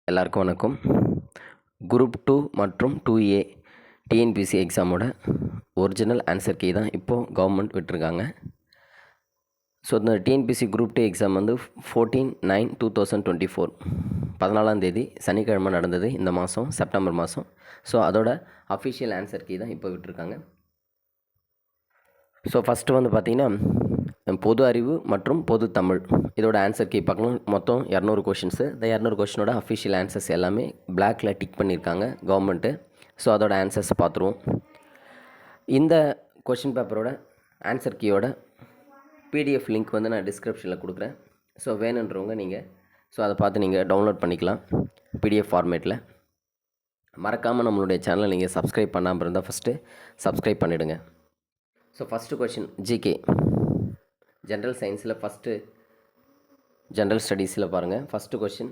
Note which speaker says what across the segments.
Speaker 1: எல்லாருக்கும் வணக்கம். குரூப் 2 மற்றும் 2A டிஎன்பிஎஸ்சி எக்ஸாமோட ஒரிஜினல் ஆன்சர் கீ தான் இப்போது கவர்மெண்ட் விட்டுருக்காங்க. ஸோ இந்த டிஎன்பிஎஸ்சி குரூப் 2 எக்ஸாம் வந்து 14/9/2024 14ஆம் தேதி சனிக்கிழமை நடந்தது இந்த மாதம் செப்டம்பர் மாதம். ஸோ அதோட அஃபிஷியல் ஆன்சர் கீ தான் இப்போ விட்டுருக்காங்க. ஸோ ஃபஸ்ட்டு வந்து பார்த்திங்கன்னா பொது அறிவு மற்றும் பொது தமிழ் இதோட ஆன்சர் கீ பார்க்கலாம். மொத்தம் 200 கொஷின்ஸு. இந்த 200 கொஷினோட அஃபிஷியல் ஆன்சர்ஸ் எல்லாமே பிளாக்ல டிக் பண்ணியிருக்காங்க கவர்மெண்ட்டு. ஸோ அதோட ஆன்சர்ஸ் பார்த்துருவோம். இந்த கொஷின் பேப்பரோட ஆன்சர் கீயோட பிடிஎஃப் லிங்க் வந்து நான் டிஸ்கிரிப்ஷனில் கொடுக்குறேன். ஸோ வேணுன்றவங்க நீங்கள் அதை பார்த்து நீங்கள் டவுன்லோட் பண்ணிக்கலாம் பிடிஎஃப் ஃபார்மேட்டில். மறக்காமல் நம்மளுடைய சேனலை நீங்கள் சப்ஸ்கிரைப் பண்ணாமல் இருந்தால் ஃபஸ்ட்டு சப்ஸ்கிரைப் பண்ணிவிடுங்க. So first question GK general சயின்ஸில் ஃபஸ்ட்டு ஜென்ரல் ஸ்டடீஸில் பாருங்கள். First question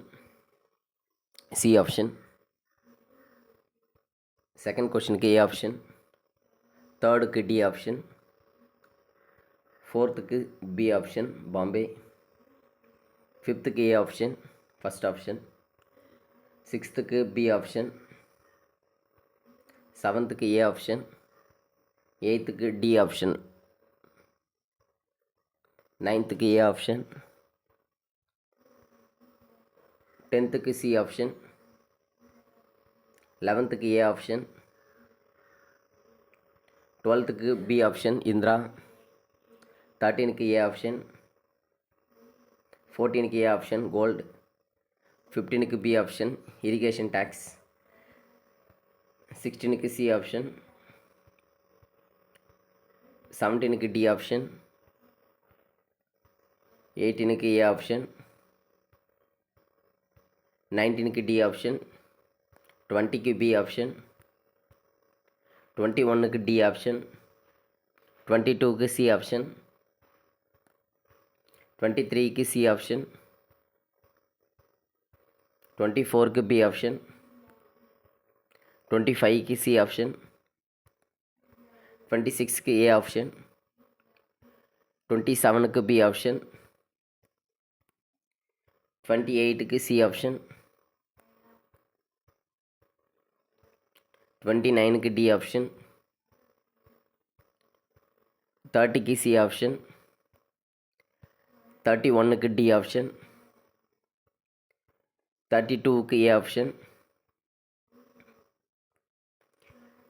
Speaker 1: C option, second கொஷினுக்கு ஏ ஆப்ஷன், தேர்டுக்கு டி ஆப்ஷன், ஃபோர்த்துக்கு பி ஆப்ஷன் பாம்பே, ஃபிஃப்த்துக்கு ஏ ஆப்ஷன் ஃபஸ்ட் ஆப்ஷன், சிக்ஸ்த்துக்கு பி ஆப்ஷன், செவன்த்துக்கு ஏ ஆப்ஷன், எயித்துக்கு டி ஆப்ஷன், நைன்த்துக்கு ஏ ஆப்ஷன், 10த்துக்கு சி ஆப்ஷன், 11த்துக்கு ஏ ஆப்ஷன், 12த்துக்கு பி ஆப்ஷன் இந்திரா, 13க்கு ஏ ஆப்ஷன், 14க்கு ஏ ஆப்ஷன் கோல்டு, 15க்கு பி ஆப்ஷன் இரிகேஷன் டேக்ஸ், 16க்கு சி ஆப்ஷன், 17க்கு டி ஆப்ஷன், 18க்கு ஏ ஆப்ஷன், 19க்கு டி ஆப்ஷன், 20க்கு பி ஆப்ஷன், 21க்கு டி ஆப்ஷன், 22க்கு சி ஆப்ஷன், 23க்கு சி ஆப்ஷன், 24க்கு பி ஆப்ஷன், 25க்கு சி ஆப்ஷன், 26க்கு ஏ ஆப்ஷன், 27க்கு பி ஆப்ஷன், 28க்கு சி ஆப்ஷன், 29க்கு டி ஆப்ஷன், 30க்கு சி ஆப்ஷன், 31க்கு டி ஆப்ஷன், 32க்கு ஏ ஆப்ஷன்,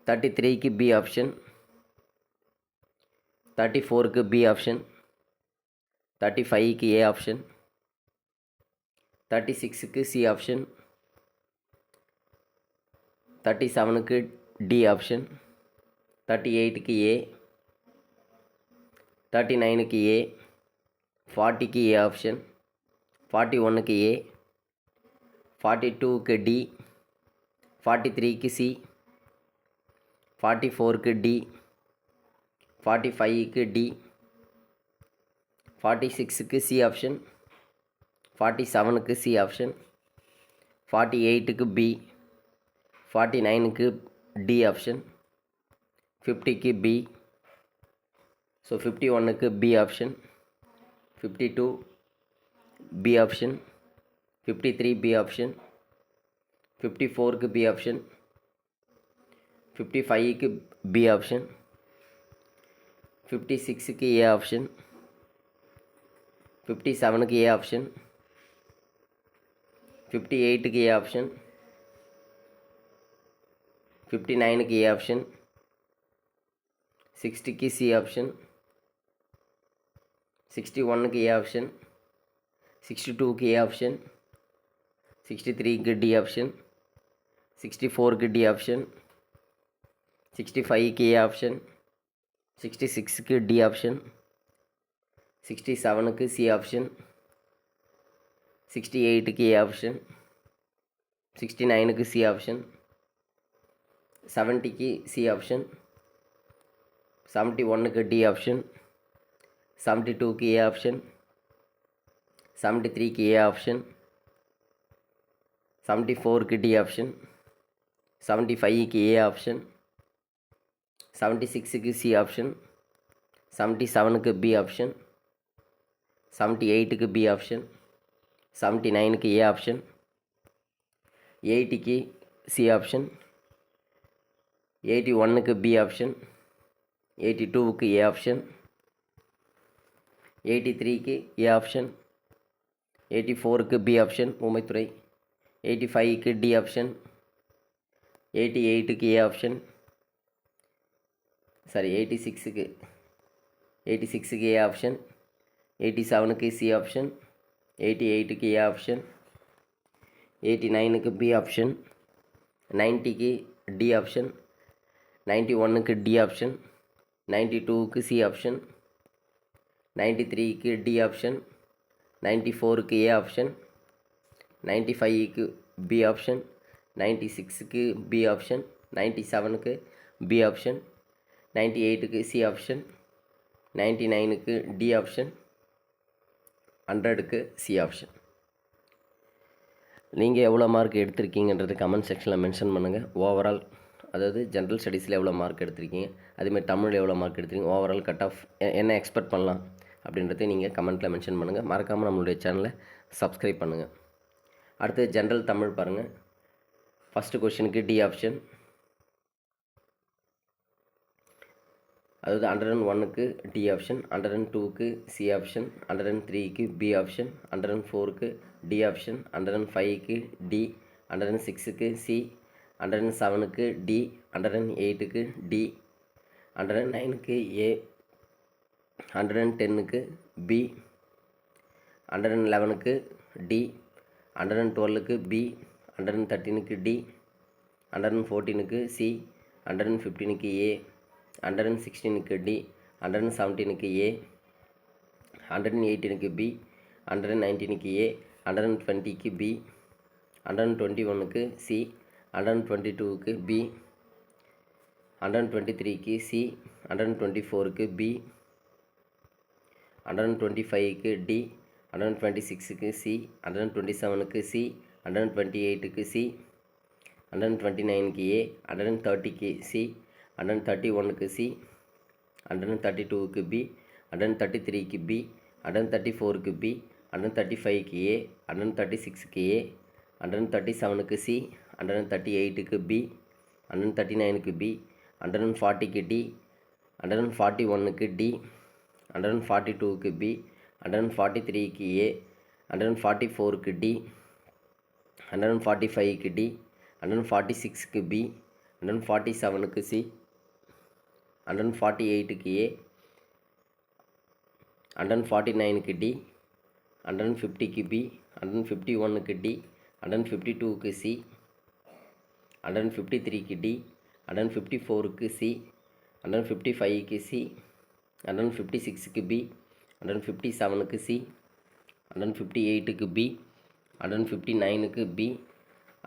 Speaker 1: 33க்கு பி ஆப்ஷன், 34க்கு பி ஆப்ஷன், 35க்கு ஏ ஆப்ஷன், 36க்கு சி ஆப்ஷன், 37க்கு டி ஆப்ஷன், 38க்கு ஏ, 39க்கு ஏ, 40க்கு ஏ ஆப்ஷன், 41க்கு ஏ, 42க்கு டி, 43க்கு சி, 44க்கு டி, 45க்கு டி, 46க்கு சி ஆப்ஷன், 47க்கு சி ஆப்ஷன், 48க்கு பி, 49க்கு டி ஆப்ஷன், 50க்கு பி, ஸோ 51க்கு B option, 52 B option, 53 B option, 54க்கு பி ஆப்ஷன், 55க்கு பி ஆப்ஷன், 56க்கு ஏ ஆப்ஷன், 57க்கு ஏ ஆப்ஷன், 58க்கு ஏ ஆப்ஷன், 59க்கு ஏ ஆப்ஷன், 60க்கு சி ஆப்ஷன், 61க்கு ஏ ஆப்ஷன், 62க்கு ஏ ஆப்ஷன், 63க்கு டி ஆப்ஷன், 64க்கு டி ஆப்ஷன், 65க்கு ஏ ஆப்ஷன், 66க்கு டி ஆப்ஷன், 67க்கு சி ஆப்ஷன், 68க்கு ஏ ஆப்ஷன், 69க்கு சி ஆப்ஷன், 70க்கு சி ஆப்ஷன், 71க்கு டி ஆப்ஷன், 72க்கு ஏ ஆப்ஷன், 73க்கு ஏ ஆப்ஷன், 74க்கு டி ஆப்ஷன், 75க்கு ஏ ஆப்ஷன், 76க்கு சி ஆப்ஷன், 77க்கு பி ஆப்ஷன், 78க்கு பி ஆப்ஷன், 79க்கு ஏ ஆப்ஷன், 80க்கு சி ஆப்ஷன், 81க்கு பி ஆப்ஷன், 82க்கு ஏ ஆப்ஷன், 83க்கு ஏ ஆப்ஷன், 84க்கு பி ஆப்ஷன் ஊமைத்துறை, 85க்கு டி ஆப்ஷன், 88க்கு ஏ ஆப்ஷன், 86க்கு ஏ ஆப்ஷன், 87க்கு சி ஆப்ஷன், 88க்கு ஏ ஆப்ஷன், 89க்கு பி ஆப்ஷன், 90க்கு டி ஆப்ஷன், 91க்கு டி ஆப்ஷன், 92க்கு சி ஆப்ஷன், 93க்கு டி ஆப்ஷன், 94க்கு ஏ ஆப்ஷன், 95க்கு பி ஆப்ஷன், 96க்கு பி ஆப்ஷன், 97க்கு பி ஆப்ஷன், 98க்கு சி ஆப்ஷன், 99க்கு டி ஆப்ஷன், 100க்கு சி ஆப்ஷன். நீங்கள் எவ்வளோ மார்க் எடுத்திருக்கீங்கன்றது கமெண்ட் செக்ஷனில் மென்ஷன் பண்ணுங்கள். ஓவரால் அதாவது ஜென்ரல் ஸ்டடீஸில் எவ்வளோ மார்க் எடுத்திருக்கீங்க, அதேமாதிரி தமிழில் எவ்வளோ மார்க் எடுத்திருக்கீங்க, ஓவரால் கட் ஆஃப் என்ன எக்ஸ்பெக்ட் பண்ணலாம் அப்படின்றத நீங்கள் கமெண்ட்டில் மென்ஷன் பண்ணுங்கள். மறக்காமல் நம்மளுடைய சேனலை சப்ஸ்கிரைப் பண்ணுங்கள். அடுத்து ஜென்ரல் தமிழ் பாருங்கள். ஃபஸ்ட்டு கொஷினுக்கு டி ஆப்ஷன், அதாவது 101க்கு டி ஆப்ஷன், 102க்கு சி ஆப்ஷன், 103க்கு பி ஆப்ஷன், 104க்கு டி ஆப்ஷன், 105க்கு டி, 106க்கு சி, 107க்கு டி, 108க்கு டி, 109க்கு ஏ, 110க்கு பி, 111க்கு டி, 112க்கு பி, 113க்கு டி, 114க்கு சி, 115க்கு ஏ, 116க்கு டி, 117க்கு ஏ, 118க்கு பி, 119க்கு ஏ, 120க்கு பி, 121க்கு சி, 122க்கு பி, 123க்கு சி, 124க்கு பி, 125க்கு டி, 126க்கு சி, 127க்கு சி, 128க்கு சி, 129க்கு ஏ, 130க்கு சி, 131க்கு சி, 132க்கு பி, 133க்கு பி, 134க்கு பி, 135க்கு ஏ, 136க்கு ஏ, 137க்கு சி, 138க்கு பி, 139க்கு பி, 140க்கு டி, 141க்கு டி, 142க்கு பி, 143க்கு ஏ, 144க்கு டி, 145க்கு டி, 146க்கு பி, 147க்கு சி, 148க்கு ஏ, 149க்கு டி, 150க்கு பி, 151க்கு டி, 152க்கு சி, 153க்கு டி, 154க்கு சி, 155க்கு சி, 156க்கு பி, 157க்கு சி, 158க்கு பி, 159க்கு பி,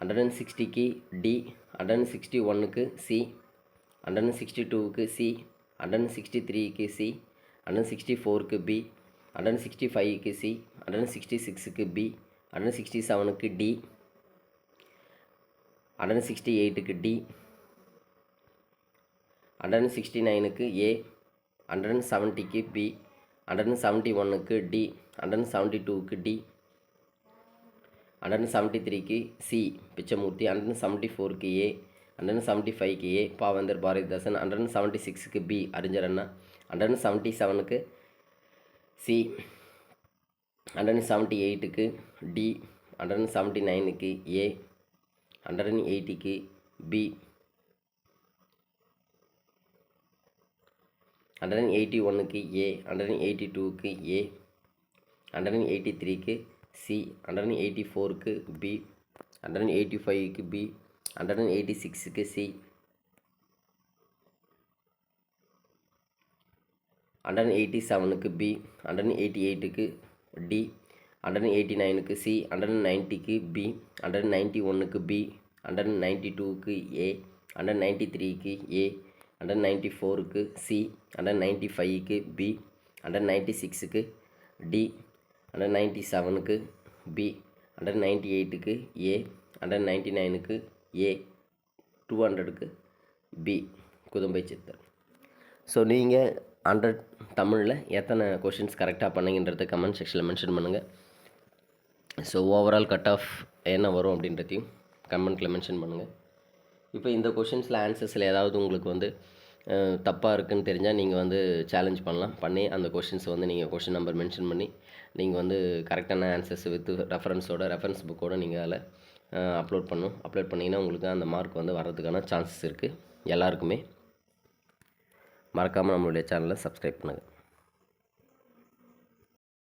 Speaker 1: 160க்கு டி, 161க்கு சி, 162க்கு சி, 163க்கு சி, 164க்கு பி, 165க்கு சி, 166க்கு பி, 167க்கு டி, 168க்கு டி, 169க்கு ஏ, 170க்கு பி, 171க்கு டி, 172க்கு டி, 173க்கு சி பிச்சமூர்த்தி, 174க்கு ஏ, 175க்கு ஏ பாவேந்தர் பாரதிதாசன், 176க்கு பி அறிஞர் அண்ணா, 177க்கு சி, 178க்கு டி, 179க்கு ஏ, 180க்கு பி, 181க்கு ஏ, 182க்கு ஏ, 183க்கு சி, 184க்கு பி, 185க்கு பி, 186க்கு சி, 187க்கு பி, 188க்கு டி, 189க்கு சி, 190க்கு பி, 191க்கு பி, 192க்கு ஏ, 193க்கு ஏ, 194க்கு சி, 195க்கு பி, 196க்கு டி, 197க்கு பி, 198க்கு ஏ, 199க்கு ஏ, 200க்கு பி குதும்பை சித்தர். ஸோ நீங்கள் 100 தமிழில் எத்தனை கொஷின்ஸ் கரெக்டாக பண்ணீங்கன்றதை கமெண்ட் செக்ஷனில் மென்ஷன் பண்ணுங்கள். ஸோ ஓவரால் கட் ஆஃப் என்ன வரும் அப்படின்றதையும் கமெண்ட்டில் மென்ஷன் பண்ணுங்கள். இப்போ இந்த கொஷின்ஸில் ஆன்சர்ஸில் ஏதாவது உங்களுக்கு வந்து தப்பாக இருக்குதுன்னு தெரிஞ்சால் நீங்கள் வந்து சேலஞ்ச் பண்ணி அந்த கொஷின்ஸை வந்து நீங்கள் கொஷின் நம்பர் மென்ஷன் பண்ணி நீங்கள் வந்து கரெக்டான ஆன்சர்ஸ் வித் ரெஃபரன்ஸ் புக்கோடு நீங்கள் அதில் அப்லோட் பண்ணிங்கன்னா உங்களுக்கு அந்த மார்க் வந்து வர்றதுக்கான சான்சஸ் இருக்குது எல்லாருக்குமே. மறக்காமல் நம்மளுடைய சேனலை சப்ஸ்கிரைப் பண்ணுங்கள்.